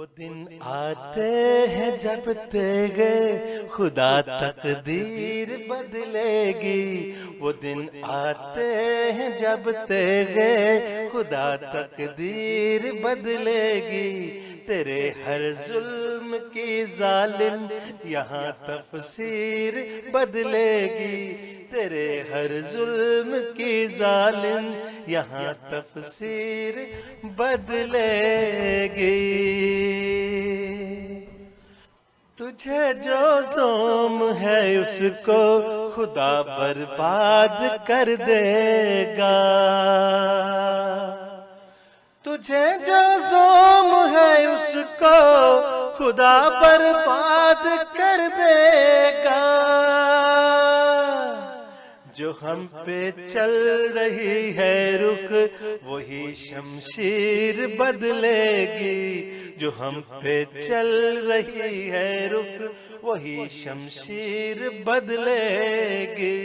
वो दिन आते हैं जब तेरे खुदा तकदीर बदलेगी। वो दिन आते हैं जब तेरे खुदा तकदीर बदलेगी। तेरे हर जुल्म की जालिम यहाँ तफसीर बदलेगी। तेरे हर जुल्म की जालिम यहाँ तफसीर बदलेगी। तुझे जो ज़ोम है उसको खुदा बर्बाद कर देगा। तुझे जो ज़ोम है उसको खुदा बर्बाद कर देगा। जो हम पे चल रही है रुख वही शमशीर बदलेगी। जो हम पे चल रही है रुख वही शमशीर बदलेगी।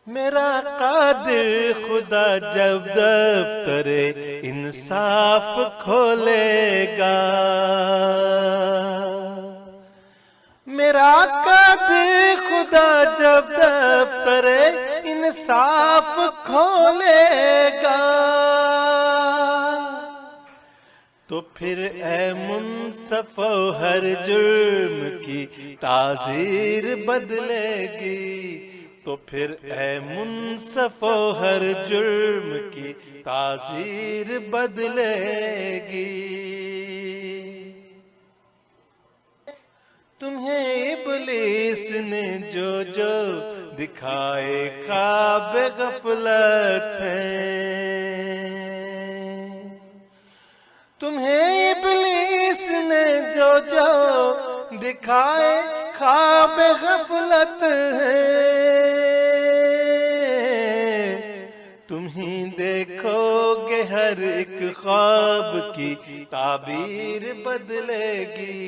मेरा कादिर खुदा जब दफ्तरे इंसाफ खोलेगा। मेरा कादिर खुदा जब दफ्तरे इंसाफ खोलेगा। तो फिर ए मुंसफो हर जुर्म की ताज़ीर बदलेगी। तो फिर ए मुंसफो हर जुर्म की ताज़ीर बदलेगी। तुम्हें इब्लीस ने जो जो दिखाए ख्वाब गफलत है। तुम्हें इब्लीस ने जो जो दिखाए ख्वाब गफलत है। तुम ही देखोगे हर एक ख्वाब की ताबीर बदलेगी।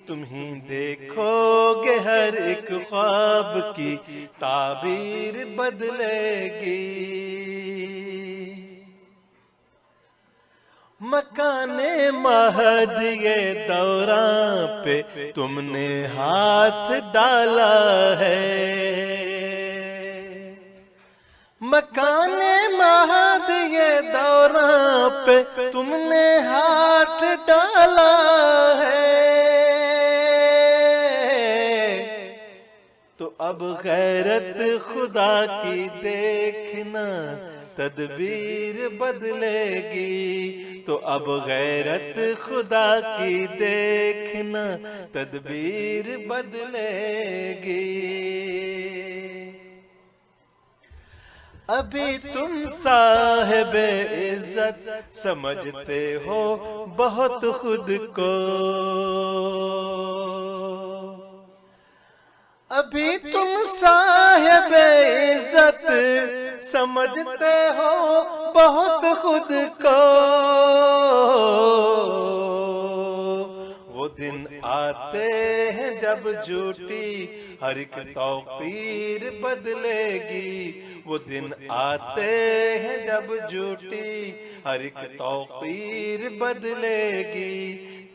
तुम ही देखोगे हर एक ख्वाब की ताबीर बदलेगी। मकाने महद ये दौरां पे तुमने हाथ डाला है। मकाने महद ये दौरां पे तुमने हाथ डाला है। तो अब गैरत खुदा की देखना तदबीर बदलेगी। तो अब गैरत खुदा की देखना तदबीर बदलेगी। अभी तुम साहिबे इज्जत समझते हो बहुत खुद को। अभी तुम साहिबे इज्जत समझते हो बहुत खुद को। वो दिन आते हैं जब झूठी हर एक तौकीर बदलेगी। वो दिन आते हैं जब झूठी हर एक तौकीर बदलेगी।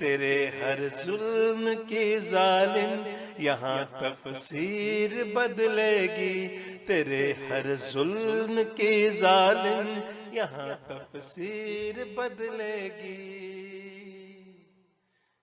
तेरे हर जुल्म की जालिम यहाँ तफसीर बदलेगी। तेरे हर जुल्म की जालिम यहाँ तफसीर बदलेगी।